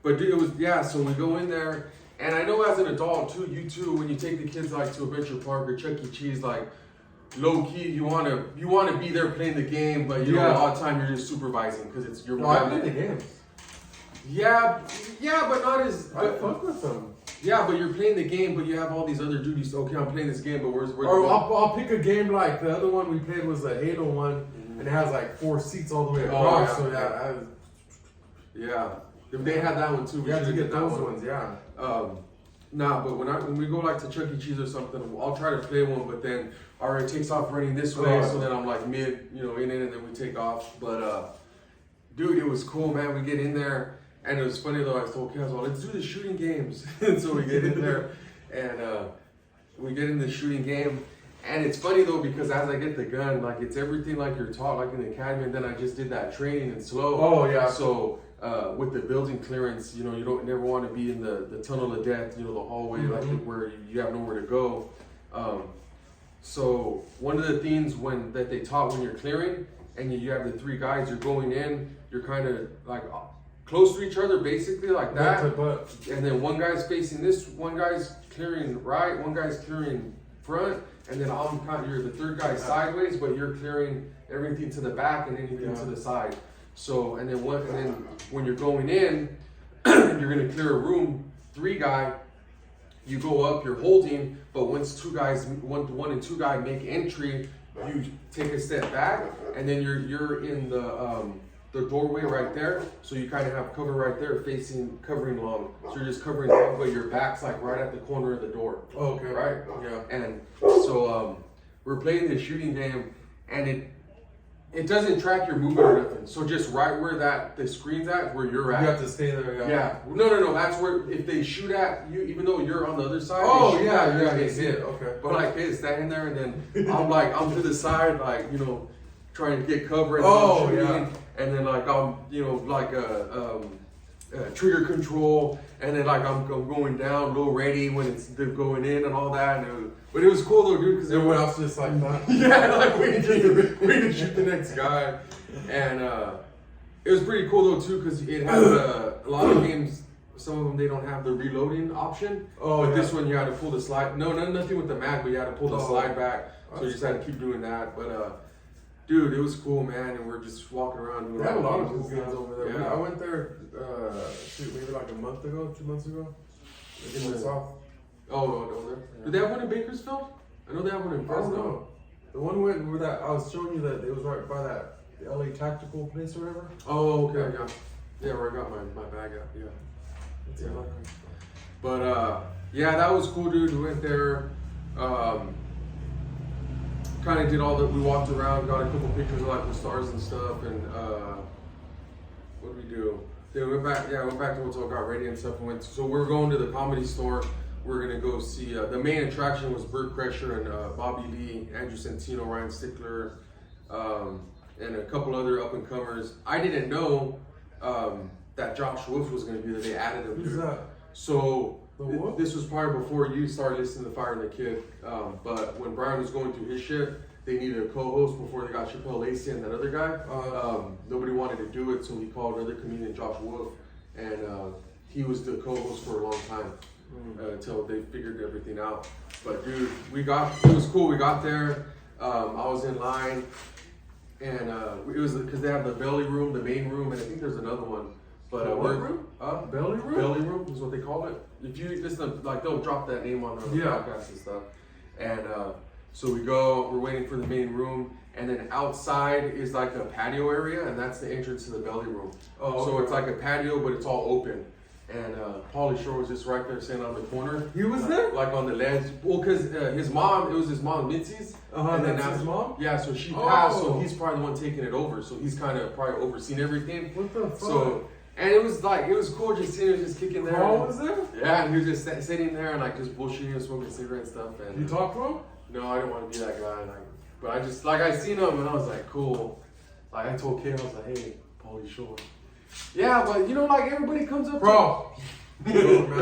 But dude, it was so we go in there. And I know as an adult too, you too, when you take the kids like to Adventure Park or Chuck E. Cheese, like low key, you wanna be there playing the game, but you know all the time you're just supervising because it's your. No, I play the games. Yeah, but not as. I fuck with them. Yeah, but you're playing the game, but you have all these other duties. Okay, I'm playing this game, but where's Or I'll pick a game like the other one we played was the Halo one, and it has like 4 seats all the way across. Yeah, they had that one too. We have to get those ones. Yeah. But when we go like to Chuck E. Cheese or something, I'll try to play one, but then it takes off running this way, so then I'm like mid, in it, and then we take off. But dude, it was cool, man. We get in there, and it was funny though. I told Kaz, well, let's do the shooting games. And so we get in there, and we get in the shooting game. And it's funny though because as I get the gun, like it's everything like you're taught, like in the academy, and then I just did that training in slow. Oh yeah. So with the building clearance, you don't never want to be in the tunnel of death, the hallway, like where you have nowhere to go. So one of the things that they taught when you're clearing, and you have the 3 guys, you're going in, you're kind of like close to each other, basically like that. And then one guy's facing this, one guy's clearing right, one guy's clearing front, and then you're the 3rd guy sideways, but you're clearing everything to the back and anything to the side. So and then when you're going in, you're gonna clear a room. 3 guy, you go up, you're holding, but once 2 guys, one and 2 guy make entry, you take a step back, and then you're in the doorway right there. So you kind of have cover right there, covering long. So you're just covering long, but your back's like right at the corner of the door. Okay. Right. Yeah. And so we're playing this shooting game, and it doesn't track your movement or nothing. So just right where the screen's at, where you're at. You have to stay there. Yeah. No. That's where if they shoot at you, even though you're on the other side. Oh they yeah. they see it. Okay. But like they standing there, and then I'm to the side, like trying to get cover. And And then like I'm trigger control, and then like I'm going down low ready when they're going in and all that. But it was cool though, dude, because everyone else just like that. Yeah, like waiting to shoot the next guy, and it was pretty cool though too, because it has a lot of games. Some of them they don't have the reloading option. But this one you had to pull the slide. No, nothing with the mag, but you had to pull the slide back. So you just had to keep doing that. But dude, it was cool, man, and we're just walking around doing. They have a lot of cool games over there. Yeah. I went there, maybe like a month ago, 2 months ago. In the south. Oh, no, there. Do they have one in Bakersfield? I know they have one in Fresno. No. The one where that I was showing you that it was right by that LA Tactical place or whatever. Oh, okay, yeah, where I got my bag at, yeah. But that was cool, dude. We went there. Kind of did we walked around, got a couple pictures of like the stars and stuff, and what did we do? Then we went back to the hotel, got ready and stuff, and so we're going to the Comedy Store. We're gonna go see, the main attraction was Bert Kreischer and Bobby Lee, Andrew Santino, Ryan Stickler, and a couple other up and comers. I didn't know that Josh Wolf was gonna be there. They added him. Who's that? So this was probably before you started listening to Fire and the Kid. But when Brian was going through his shit, they needed a co-host before they got Chappelle Lacey and that other guy. Nobody wanted to do it, so he called another comedian, Josh Wolf, and he was the co-host for a long time until they figured everything out. But dude, it was cool. We got there. I was in line, and it was because they have the belly room, the main room, and I think there's another one. But what room? Belly room? Belly room is what they call it. If you listen, like they'll drop that name on the podcast and stuff. And So we go, we're waiting for the main room, and then outside is like a patio area, and that's the entrance to the belly room. Oh, So okay. it's like a patio, but it's all open. And Pauly Shore was just right there sitting on the corner. He was like, there? Like on the ledge. Well, because his mom, it was his mom, Mitzi's. And then that's after- his mom? Yeah, so she passed, so Oh. he's probably the one taking it over. So he's kind of probably overseen everything. What the fuck? So, and it was like, it was cool just seeing him just kicking there. Carl was there? Yeah, and he was just sitting there and like just bullshitting and smoking cigarettes and stuff. And You talked to him? no, I didn't want to be that guy. Like, but I just like I seen him and I was like, cool. Like I told Kay, I was like, hey, Pauly Shore. Yeah, but you know, like everybody comes up Bro. to him.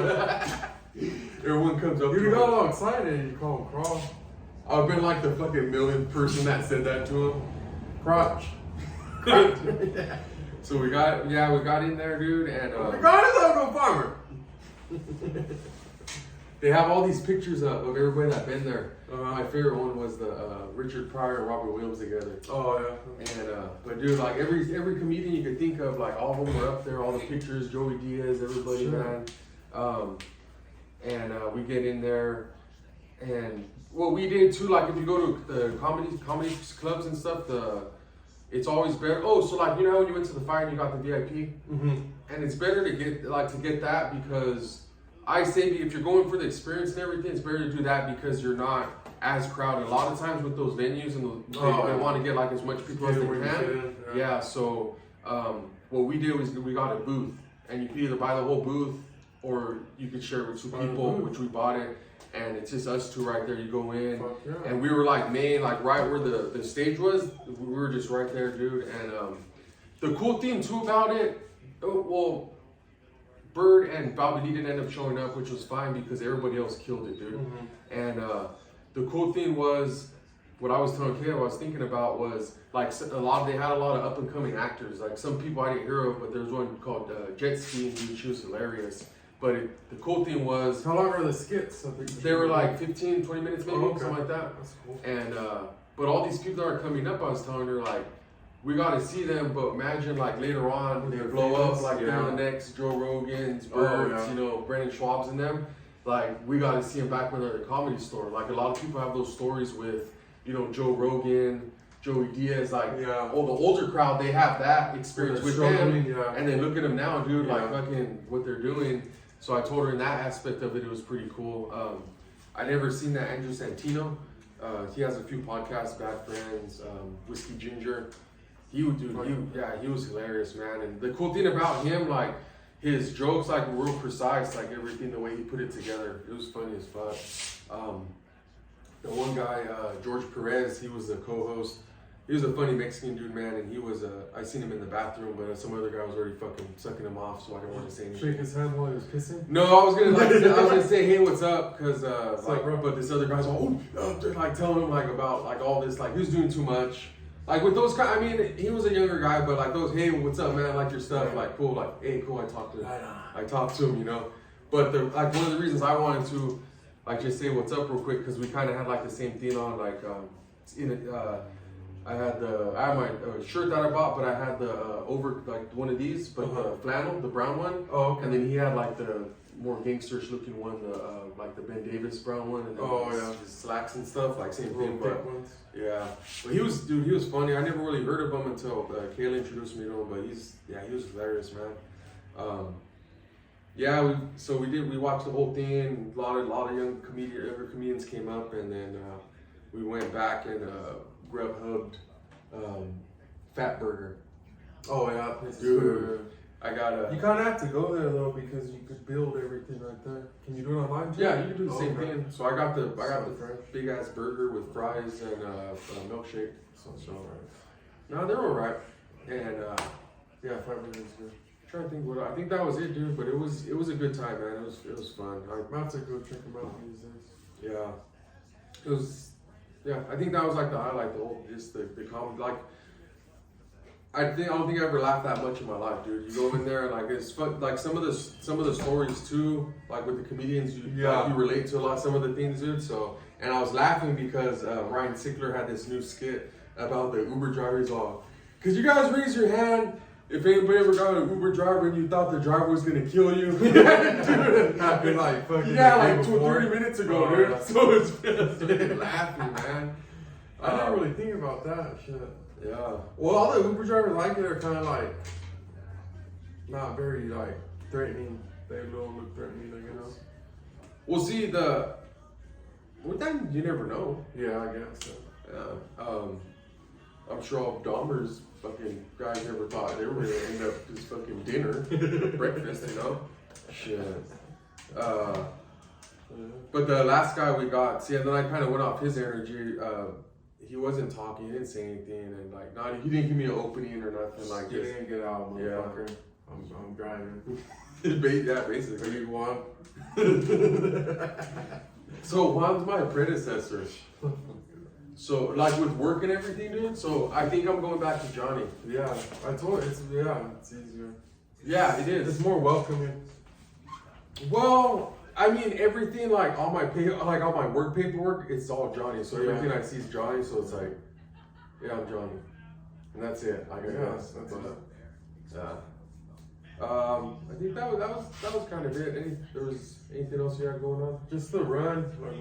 Everyone comes up You to got him. all excited and you call him Carl. I've been like the fucking millionth person that said that to him. Crotch. So we got in there, dude, and The guy is not no farmer. they have all these pictures of everybody that been there. Uh-huh. My favorite one was the Richard Pryor and Robert Williams together. Oh, yeah. And but dude, like every comedian you could think of, like all of them were up there, all the pictures, Joey Diaz, everybody, Sure. man. We get in there, and what we did too, like if you go to the comedy clubs and stuff, it's always better. Oh, so like you know when you went to the fire and you got the VIP, Mm-hmm. and it's better to get that because I say if you're going for the experience and everything, it's better to do that because you're not as crowded. A lot of times with those venues and they want to get like as much people as they can. Yeah. So what we did was we got a booth, and you could either buy the whole booth or you could share it with two Buy the people, booth. which we bought it, and it's just us two right there. You go in. Fuck yeah. And we were like like right where the stage was, we were just right there, dude. And the cool thing too about it, well, Bird and Bobby didn't end up showing up, which was fine because everybody else killed it, dude. Mm-hmm. And the cool thing was, what I was telling Caleb, I was thinking about was like they had a lot of up and coming actors. Like some people I didn't hear of, but there was one called Jet Ski, and she was hilarious. But the cool thing was, How long are the skits? they were like 15, 20 minutes maybe, Oh, okay. something like that. That's cool. And but all these people that are coming up, I was telling her like, we got to see them, but imagine like later on they They're blow up famous, like yeah. they're the next Joe Rogans, Oh, Birds, yeah. you know, Brendan Schwab's and them. Like we got to see them back when they're at the Comedy Store. Like a lot of people have those stories with, you know, Joe Rogan, Joey Diaz. Like Yeah. the older crowd, they have that experience with them, Yeah. and then look at them now, dude. Like Yeah. fucking what they're doing. So I told her in that aspect of it was pretty cool. I never seen that Andrew Santino. He has a few podcasts, Bad Friends, Whiskey Ginger. He was hilarious, man. And the cool thing about him, like his jokes, like were real precise, like everything, the way he put it together. It was funny as fuck. The one guy, George Perez, he was the co-host. He was a funny Mexican dude, man, and he was, I seen him in the bathroom, but some other guy was already fucking sucking him off, so I didn't want to say anything. Shake his hand while he was kissing? No, I was gonna say, hey, what's up? Cause up, bro? but this other guy's like, they're like telling him like about like all this, like he was doing too much. Like with those guys, I mean, he was a younger guy, but like those, hey, what's up, man? I like your stuff, like cool, like hey, cool. I talked to him, you know. But like one of the reasons I wanted to like just say what's up real quick, cause we kind of had like the same thing on, like I had my shirt that I bought, but I had the over like one of these, but the flannel, the brown one. Oh, okay. And then he had like the more gangsterish looking one, like the Ben Davis brown one, and then his slacks and stuff, like same Real thing. thick But ones. yeah, but he was funny. I never really heard of him until Kayla introduced me to him. But he was hilarious, man. We watched the whole thing. A lot of young comedians came up, and then we went back and Grubhubbed Fat Burger. Oh, yeah. That place is Dude. good. I got a. You kind of have to go there, though, because you could build everything right there. Can you do it online, too? Yeah, you can do the Oh, same okay. thing. So I got the Fresh. big ass burger with fries and a milkshake. Sounds So, alright. no, they're alright. And Yeah, 5 minutes good. trying to think I think that was it, dude. But it was a good time, man. It was fun. I'm about to go check them out these days. Yeah, it was. Yeah, I think that was like the highlight. The comedy. Like, I don't think I ever laughed that much in my life, dude. You go in there and like it's fun. Like some of the stories too, like with the comedians, you relate to a lot. Some of the things, dude. So and I was laughing because Ryan Sickler had this new skit about the Uber drivers all. Cause you guys raise your hand if anybody ever got an Uber driver and you thought the driver was gonna kill you. Dude, Happened like fucking yeah, the day like before. 30 minutes ago, Oh, dude. yeah. So it's laughing, man. even think about that shit. Yeah. Well, all the Uber drivers like it are kind of like not very like threatening. They don't look threatening, I guess. Well, see well, then you never know. Yeah, I guess so. Yeah. I'm sure all Dahmer's fucking guys never thought they were gonna end up just fucking dinner, breakfast, you know? Shit. But the last guy we got, see, and then I kind of went off his energy. He wasn't talking, he didn't say anything, and like, he didn't give me an opening or nothing like Get this. in, get out, motherfucker. I'm driving. Yeah, basically. What do you want? So Juan's my predecessor. So like with work and everything, dude. So I think I'm going back to Johnny. Yeah, I told you, it's easier. Yeah, it is. It's more welcoming. Well, I mean everything like all my all my work paperwork, it's all Johnny. So Yeah. everything I see is Johnny. So it's like, yeah, I'm Johnny, and that's it. I guess. That's But, it. yeah. I think that was kind of it. There was anything else you had going on? Just the run, like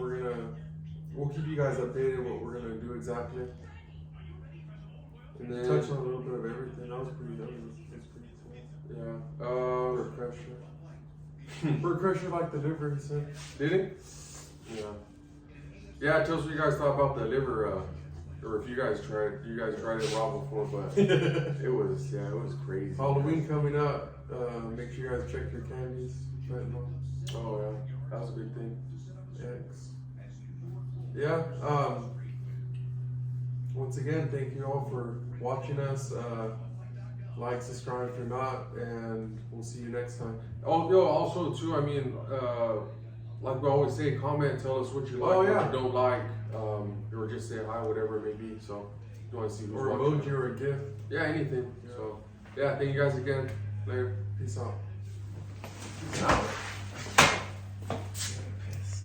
we'll keep you guys updated what we're gonna do exactly. And then Touch on a little bit of everything. That was pretty cool. yeah. Burt Crusher. Burt Crusher liked the liver, he said. Did it? Yeah. Yeah, tell us what you guys thought about the liver, or if you guys tried it raw before, but it was crazy. Halloween coming up. Make sure you guys check your candies. Fentanyl. Oh yeah, that was a big thing. X. Yeah. Once again, thank you all for watching us. Like, subscribe if you're not, and we'll see you next time. Oh, yo, also too, I mean, like we always say, comment, tell us what you like, Oh, what yeah. you don't like, or just say hi, whatever it may be. So, if you want to see who's Or watching. emoji or a gift. Yeah, anything. Yeah. So, yeah, thank you guys again. Later. Peace out. Out.